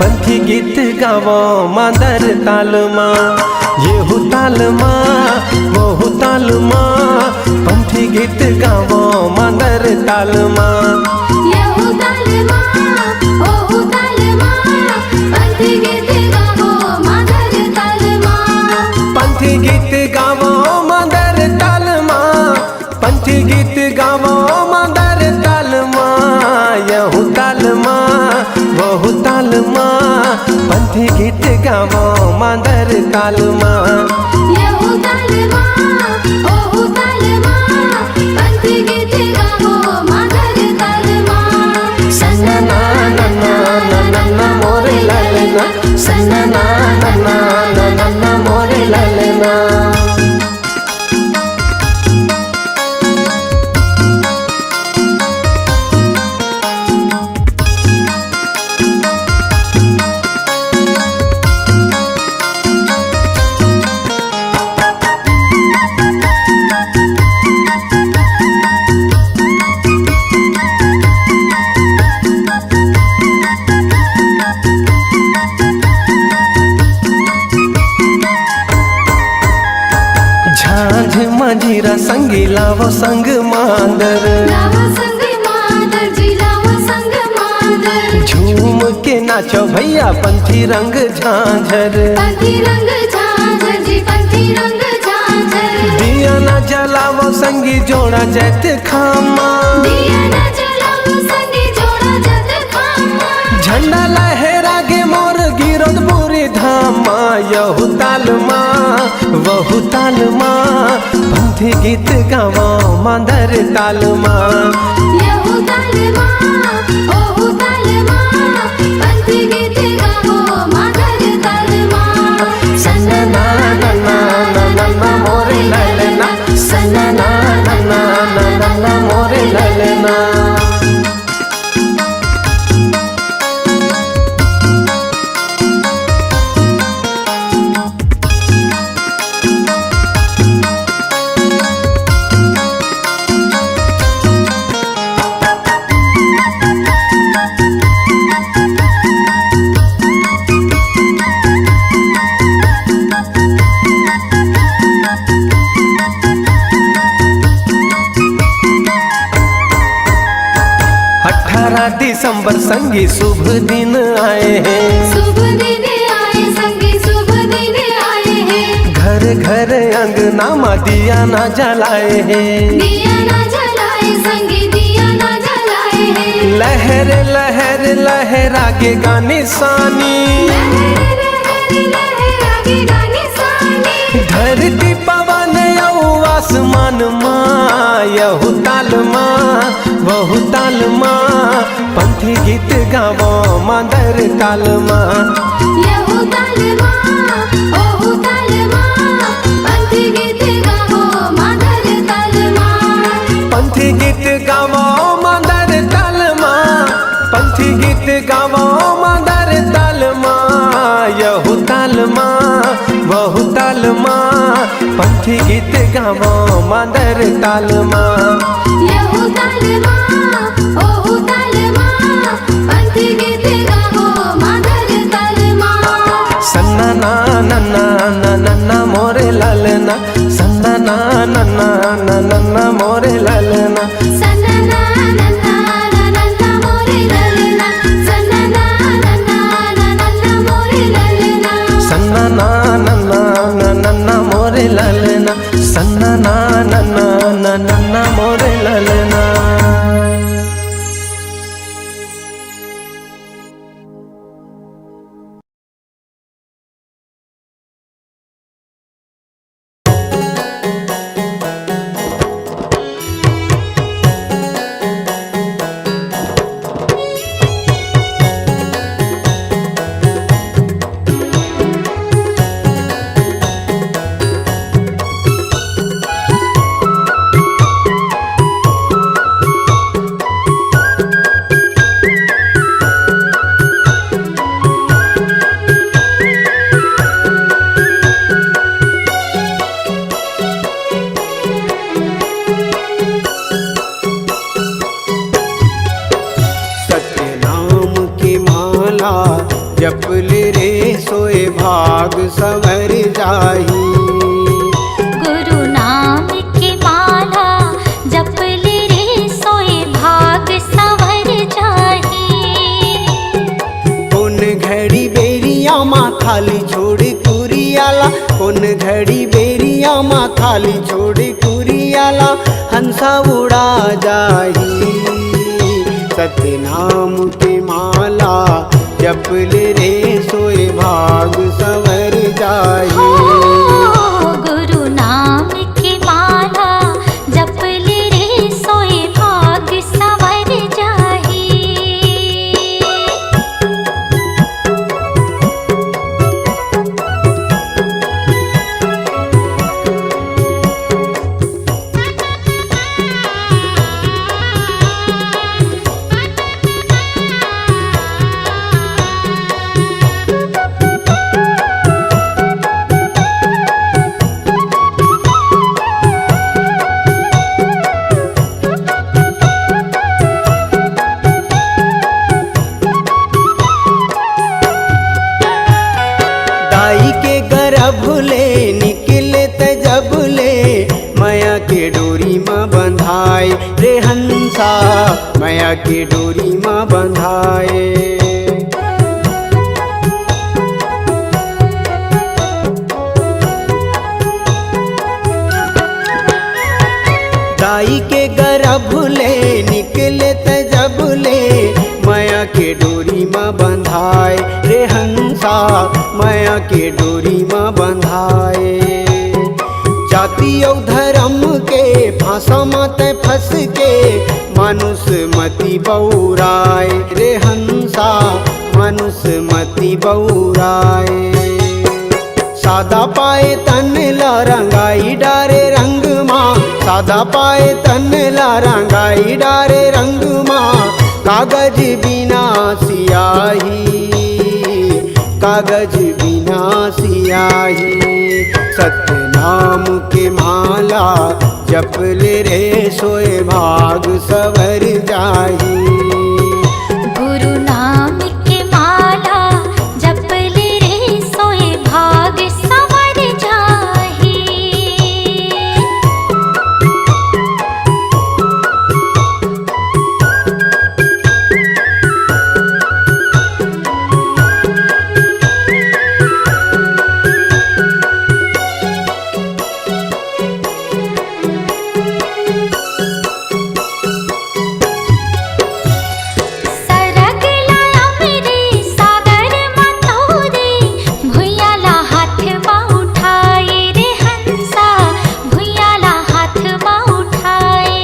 पंथी गीत गावो मादर ताल माँ। येहू ताल माँ वहू ताल माँ, पंथी गीत गावो मादर ताल माँ। येहू ताल माँ वहू ताल माँ, पंथी गीत गावो मादर ताल माँ। पंथी गीत गावो मादर ताल माँ, पंथी गीत गावो मादर ताल माँ। येहू ताल माँ वहू ताल माँ, पंथी गीत गावो मादर ताल माँ। येहू ताल माँ वहू ताल माँ, पंथी गीत गावो मादर ताल माँ। सन्ना ना ना ना ना ना ना मोरे लालना, सन्ना ना ना ना ना ना ना मोरे लालना। झांझ मंजीरा संगी लावो संग मांदर, लावो संग मादर जी लावो संग मादर। झूम के नाचो भैया पंथी रंग झांझर। पंथी रंग झांझर जी पंथी रंग झांझर। दिया ना जलावो संगी जोड़ा जैत खामा, दिया ना जलावो संगी जोड़ा जत खामा। झंडा लहरा गे मोर गिरोद बुरी धामा। यहू ताल माँ वहू ताल माँ, पंथी गीत गावो मादर ताल माँ। येहू ताल माँ वहू ताल माँ, पंथी गीत गावो मादर ताल माँ। सन्ना ना ना ना ना ना ना मोरे लालना, सन्ना ना ना ना ना ना ना मोरे लालना। दिसंबर संगी शुभ दिन आए हैं, शुभ दिन आए संगी शुभ दिन आए हैं। घर घर अंगना माँ दिया ना जलाए हैं। दिया ना जलाए संगी दिया ना जलाए हैं। लहर लहर लहरा के गाने सानी, लहर लहर लहरा के गाने सानी। धरती पवन यऊ आसमान माँ। यहू ताल माँ वहू ताल माँ, पंथी गीत गावो मादर ताल माँ। येहू ताल माँ वहू ताल माँ, पंथी गीत गावो मादर ताल माँ। पंथी गीत गावो मादर ताल माँ, पंथी गीत गावो मादर ताल माँ। यहू ताल माँ वहू ताल माँ, पंथी गीत गावो मादर ताल माँ। येहू ताल माँ वहू ताल माँ, पंथी गीत गावो मादर ताल माँ। सन्ना ना ना ना ना ना ना मोरे लालना, सन्ना ना ना ना ना ना ना मोरे लालना। सन्ना ना ना ना ना ना ना मोरे लालना, सन्ना ना ना ना ना ना ना मोरे लालना। सन्ना ना ना ना ना ना ना मोरे लालना, सन्ना ना ना ना ना ना ना मोरे लालना। जाही। गुरु नाम की माला जप ले रे सोए भाग संवर जाही। कौन घड़ी बेरिया माँ खाली छोड़ कुरियाला, कौन घड़ी बेरिया माँ खाली छोड़ कुरियाला, हंसा उड़ा जाही। सत्य नाम की माला जप ले रे सोए भाग संवर जाही। गुरु नाम की माला जप ले रे सोए भाग संवर जाही। दाई के गर्भ ले निकले त जब ले, माया के डोरी माँ बंधाए रे हंसा, माया के डोरी माँ बंधाए। दाई के गर्भ ले निकले त जब ले, माया के डोरी माँ बंधाए रे हंसा, माया के डोरी माँ बंधाए। जाति और धर्म के फांसा मत फंस के, मानुष मति बौराए रे हंसा, मानुष मति बौराए। सादा पाए तन ला रंगाई डारे रंग माँ, सादा पाए तन ला रंगाई डारे रंग माँ, कागज बिना सियाही, कागज बिना सियाही। सत्य नाम के माला जप ले रे सोए भाग संवर जाही। गुरु नाम की माला जप ले रे सोए भाग संवर जाही। सरग लाया मेरे सागर मतोरे, भुइयाला हाथ माँ उठाए रे हंसा, भुइयाला हाथ माँ उठाए।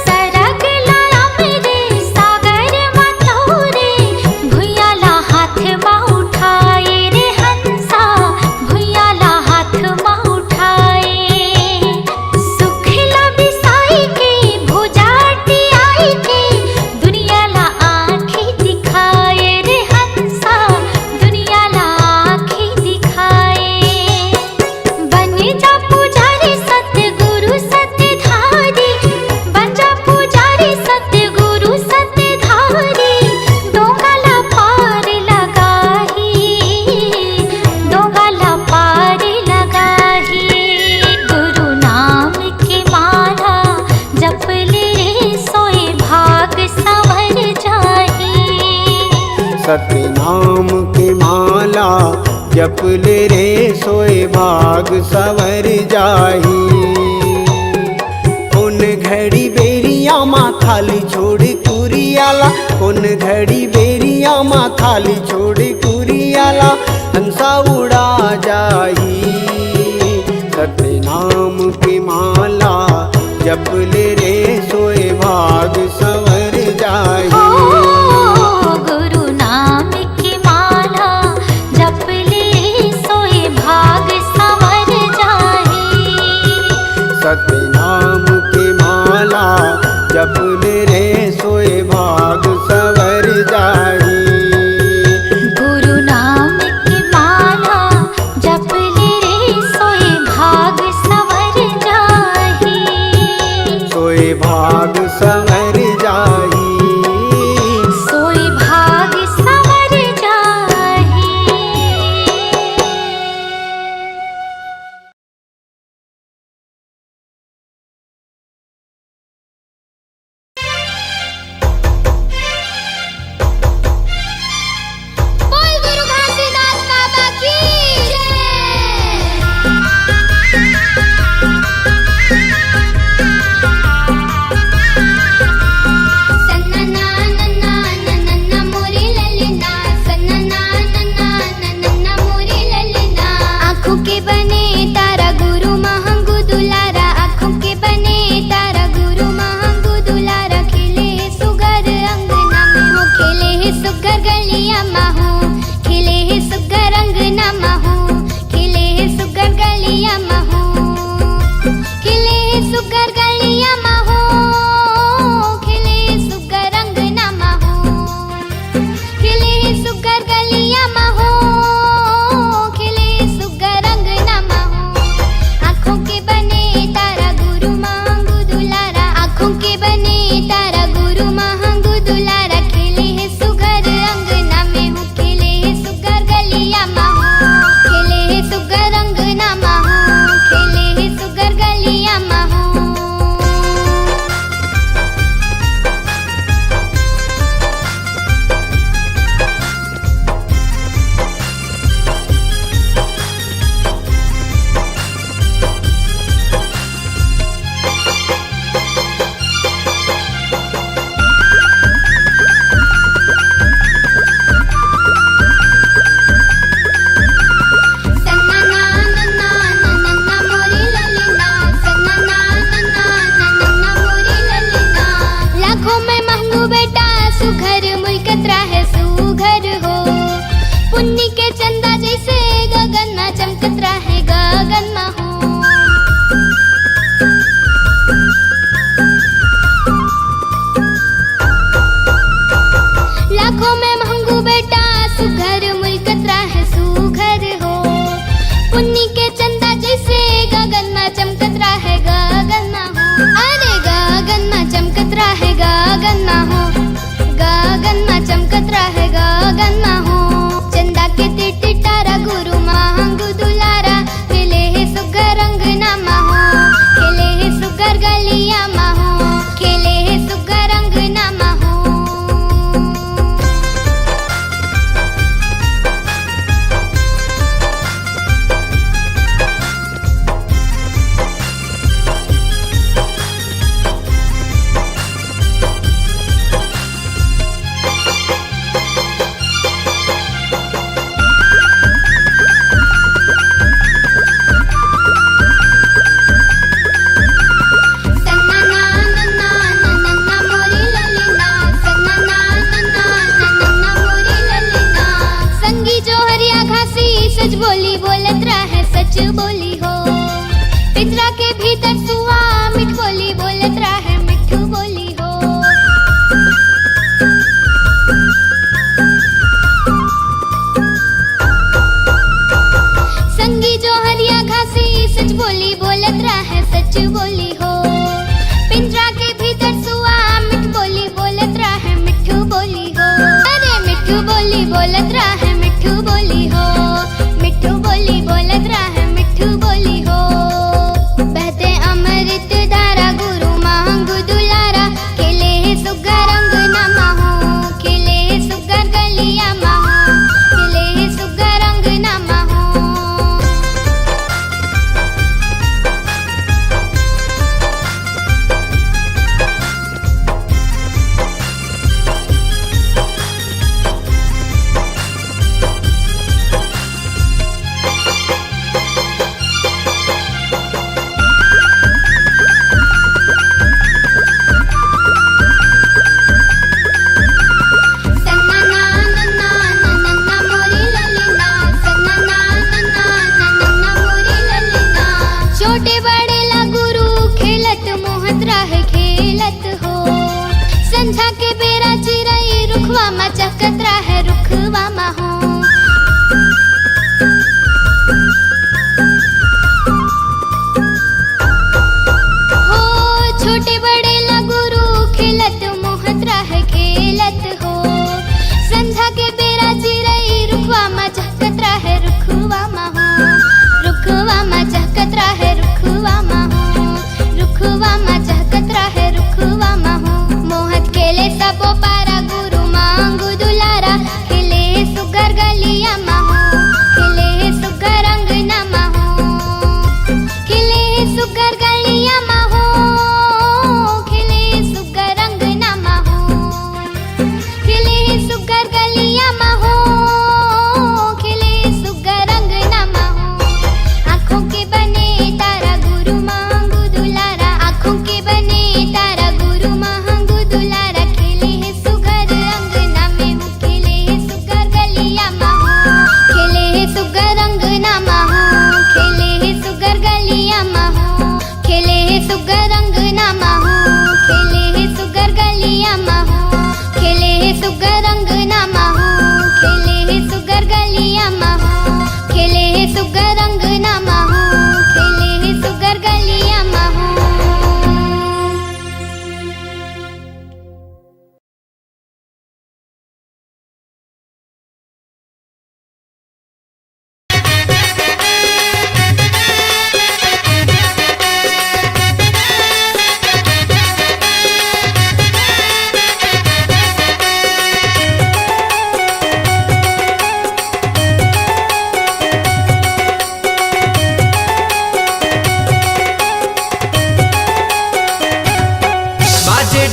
सरग लाया मेरे सागर मतोरे, भुइयाला हाथ माँ उठाए रे हंसा, भुइयाला हाथ माँ उठाए। सुखला बिसाई के भुजाटी आई के, दुनियाला आँखें दिखाए रे हंसा, दुनियाला आँखें दिखाए। बन जा पुजारी सतगुरु सतधारी, बन जा पुजारी सतगुरु सतधारी, दोगला पार लगाही, दोगला पार लगाही। गुरु नाम की माला जप ले रे सोए भाग संवर जाही। सत्य नाम के माला जप ले रे सोए भाग संवर जाही। कौन घड़ी बेरिया माँ खाली छोड़ कुरियाला, कौन घड़ी बेरिया माँ खाली छोड़ कुरियाला, हंसा उड़ा जाही। सत्य नाम की माला जप ले रे सोए भाग संवर जाही। गुरु नाम की माला जप ले रे सोए भाग संवर जाही। सत्य नाम की माला जप ले रे सोए भाग संवर जाही। गुरु नाम की माला जप ले रे सोए भाग संवर जाही। सोए भाग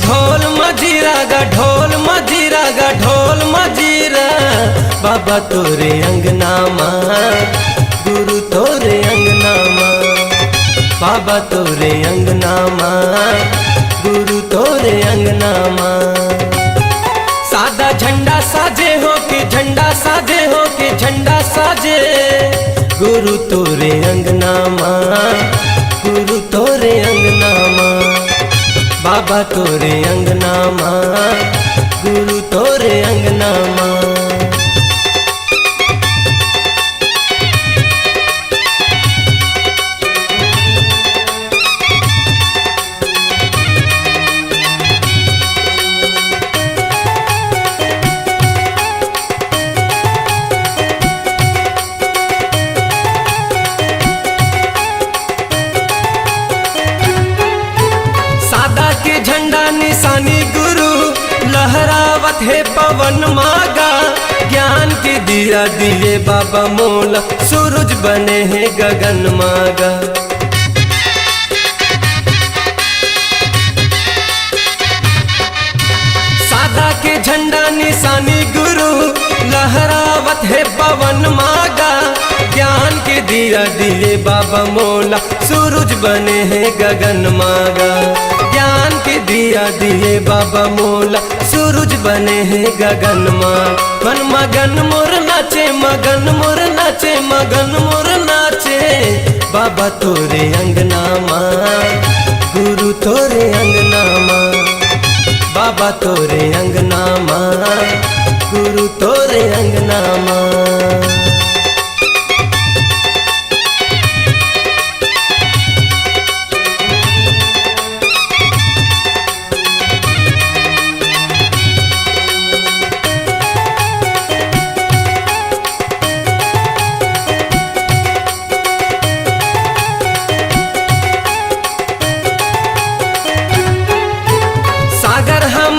ढोल मजीरा गा ढोल मजीरा गा ढोल मजीरा बाबा तोरे अंगना माँ गुरु तोरे अंगना माँ बाबा तोरे अंगना माँ गुरु तोरे अंगना माँ सादा झंडा साजे हो के झंडा साजे हो के झंडा साजे गुरु तोरे अंगना माँ गुरु तोरे अंगना माँ बाबा तोरे अंगना माँ गुरु तोरे अंगना माँ झंडा निशानी गुरु लहरावत है पवन मागा ज्ञान के दिया दिए बाबा मोला सूरज बने हैं गगन मागा सादा के झंडा निशानी गुरु लहरावत है पवन मागा ज्ञान के दिया दिए बाबा मोला सूरज बने हैं गगन मागा ज्ञान के दिया दिए बाबा मोला सूरज बने हैं गगन माँ मन मगन मोर नाचे मगन मोर नाचे मगन मोर नाचे बाबा तोरे अंगना माँ गुरु तोरे अंगना माँ बाबा तोरे अंगना माँ गुरु तोरे अंगना माँ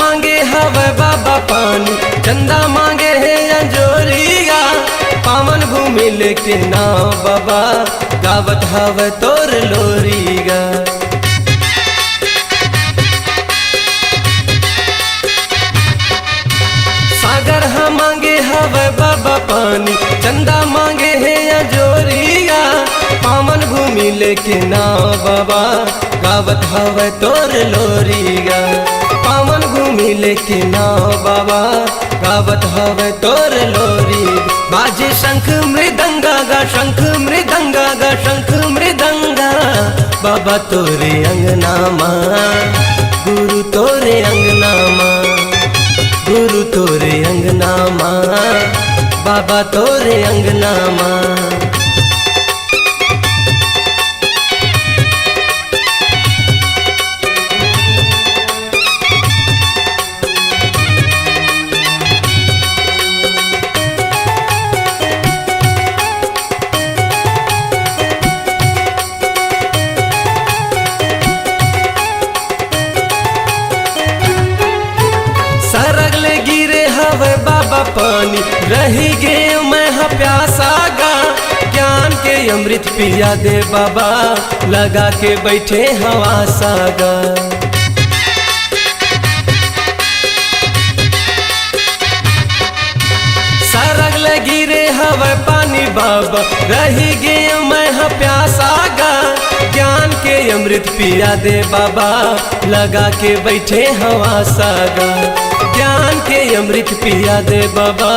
मांगे हवे बाबा पानी चंदा मांगे है अंजोरिया पावन भूमि लेके नाव बाबा गावत हवे तोर लोरिया सागर हम मांगे हवे बाबा पानी चंदा मांगे है अंजोरिया पावन भूमि लेके नाव बाबा गावत हवे तोर लोरिया पावन भूमि लेके नाव बाबा गावत हवे तोर लोरी बाजे शंख मृदंगा गा शंख मृदंगा गा शंख मृदंगा बाबा तोरे अंगना माँ गुरु तोरे अंगना माँ गुरु तोरे अंगना माँ बाबा तोरे अंगना माँ सरगले गिरे हवे बाबा पानी रही गे मैं प्यासा गा ज्ञान के अमृत पिया दे बाबा लगा के बैठे हवा सागा सरगले गिरे हवे पानी बाबा रही गे मैं प्यासा गा ज्ञान के अमृत पिया दे बाबा लगा के बैठे हवा सागा ज्ञान के अमृत पिया दे बाबा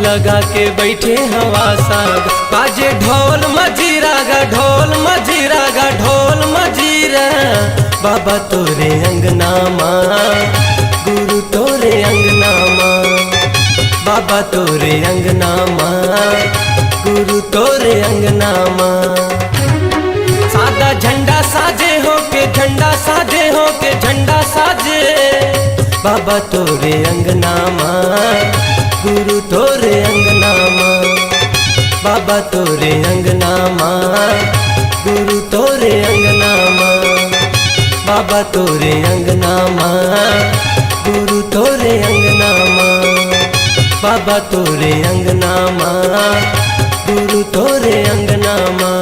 लगा के बैठे हवा सागा बाजे ढोल मजीरा गा ढोल मजीरा गा ढोल मजीरा बाबा तोरे अंगना माँ गुरु तोरे अंगना माँ बाबा तोरे अंगना माँ गुरु तोरे अंगना माँ सादा झंडा साजे हो के झंडा साजे हो के झंडा साजे बाबा तोरे अंगना माँ गुरु तोरे अंगना माँ बाबा तोरे अंगना माँ गुरु तोरे अंगना माँ बाबा तोरे अंगना माँ गुरु तोरे अंगना माँ बाबा तोरे अंगना माँ गुरु तोरे अंगना माँ।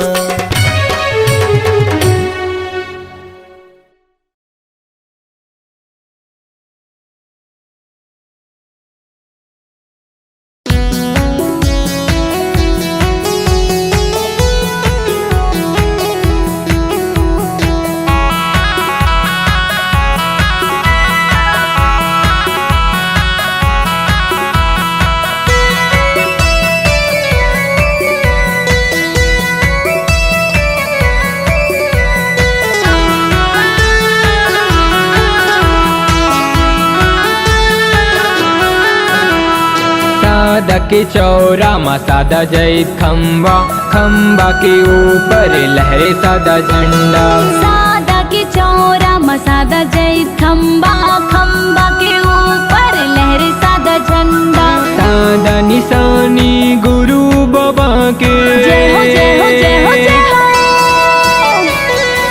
सादा के चौरा माँ सादा जैत खम्बा, खम्बा के ऊपर लहरे सादा झंडा। सादा के चौरा मा सादा जैत खम्बा, खम्बा के ऊपर लहरे सादा झंडा। सादा निशानी गुरु बाबा के, जय हो जय हो जय हो जय हो।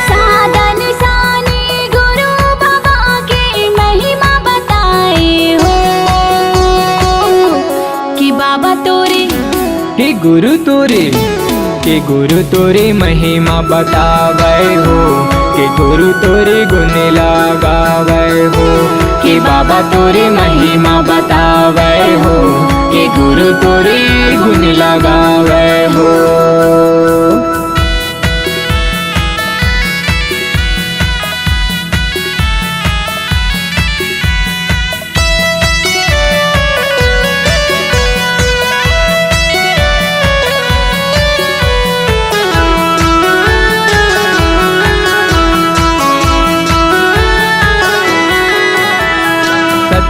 सादा निशानी गुरु बाबा के महिमा बताए हो कि बाबा तोरे के गुरु तोरे, के गुरु तोरे महिमा बतावे हो, के गुरु तोरे गुण लगावे हो, के बाबा तोरे महिमा बतावे हो, के गुरु तोरे गुण लगावे हो।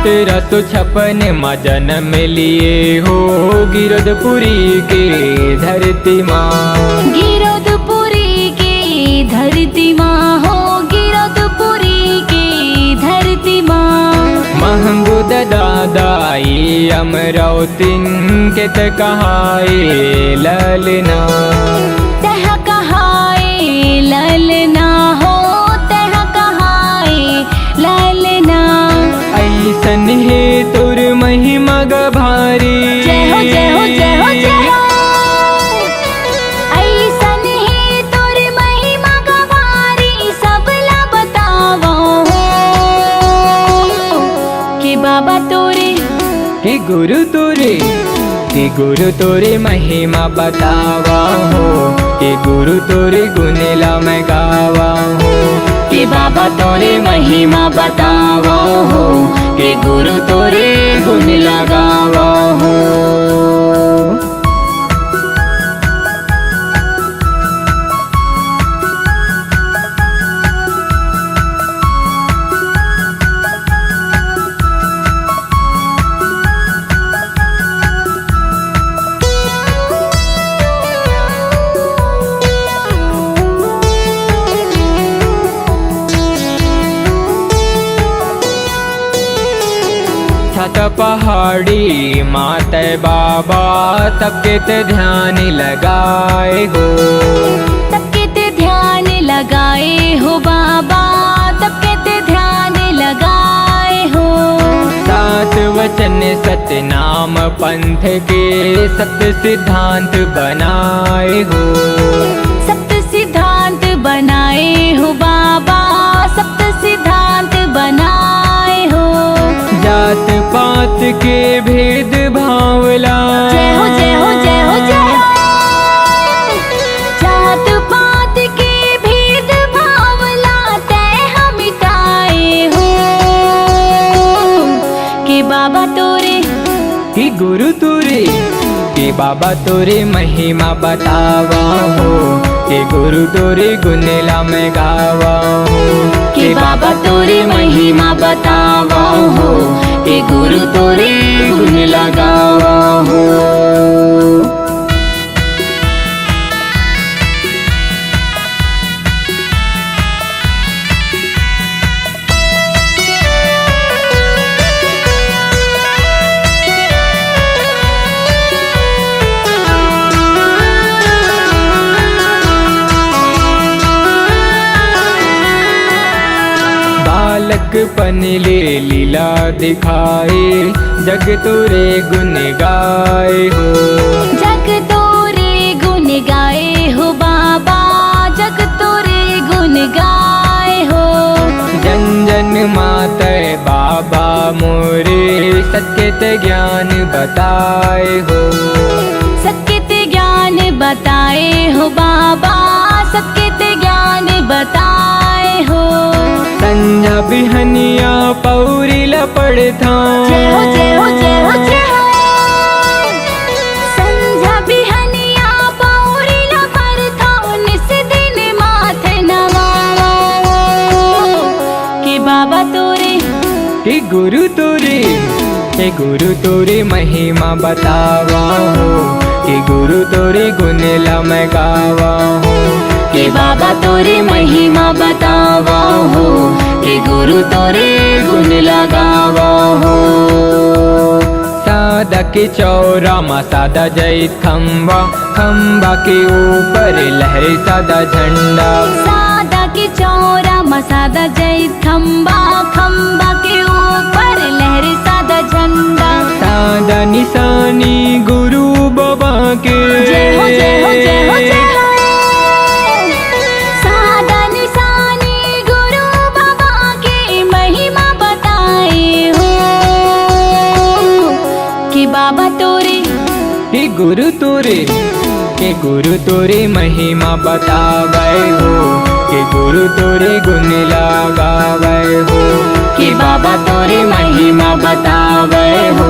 तेरा तो छपन माँ जन्म लिए हो, गिरधपुरी के धरती माँ। गिरधपुरी के धरती माँ हो, गिरधपुरी के धरती माँ। महंगुद दादाई अमरावतीन के ते कहाए ललना, तह कहाए ललना हो, तह कहाए ललना। ऐसन है तुर महिमा गभारी, जय हो जय हो जय हो जय हो। ऐसन है तोर महिमा गवारी, सबला बतावो कि बाबा तोरे, के गुरु तोरे, के गुरु तोरे महिमा बतावा हो, के गुरु तोरे गुनेला मैं गावा हो, के बाबा तोरे महिमा बतावा हो, के गुरु तोरे गुण लगावा हो। छत पहाड़ी माते बाबा, तब के ते ध्यान लगाए हो, तब के ते ध्यान लगाए हो बाबा, तब के ते ध्यान लगाए हो। सात वचन सतनाम पंथ के सत्य सिद्धांत बनाए हो, सप्त सिद्धांत बनाए हो बाबा, सप्त सिद्धांत बनाए हो। जात पात के भेद भावला, जय हो जय हो जय हो जय हो। जात पात के भेद भावला तय हम मिटाए हो कि बाबा तोरे, कि गुरु तोरे, के बाबा तोरे महिमा बतावा हो, के गुरु तोरे गुनेला मैं गावा हो, के बाबा तोरे महिमा बतावा हो, के गुरु तोरे गुण लगावा हो। बालकपन ले लीला दिखाए, जग तोरे गुण गाए हो, जग तोरे गुण गाए हो बाबा, जग तोरे गुण गाए हो। जन जन माते बाबा मोरे, सत्य ज्ञान बताए हो, सत्य ज्ञान बताए हो बाबा, सत्य ज्ञान बताए हो। संझा बिहनिया पौरी लपड़था, जय हो जय हो जय हो जय हो। संझा बिहनिया पौरी लपड़था, निस दिन माथे नवावा कि बाबा तोरे, कि गुरु तोरे, के गुरु तोरे महिमा बतावा हो, के गुरु तोरे गुण ला मैं गावा हो, के बाबा तोरे महिमा बतावा हो, के गुरु तोरे गुण लगावा हो। सादा के चौरा मा सादा जय खम्बा, खम्बा के ऊपर लहरे सादा झंडा। सादा के चौरा मा सादा जय खम्बा, खम्बा के ऊपर लहरे सादा झंडा। सादा निशानी गुरु बाबा के, जय हो जय हो जय हो जय हो। सादा निशानी गुरु बाबा के महिमा बताए हो, कि बाबा तोरे हे गुरु तोरे, के गुरु तोरे महिमा बतावे हो, के गुरु तोरे गुण लगावे हो, कि बाबा तोरे महिमा बतावे हो,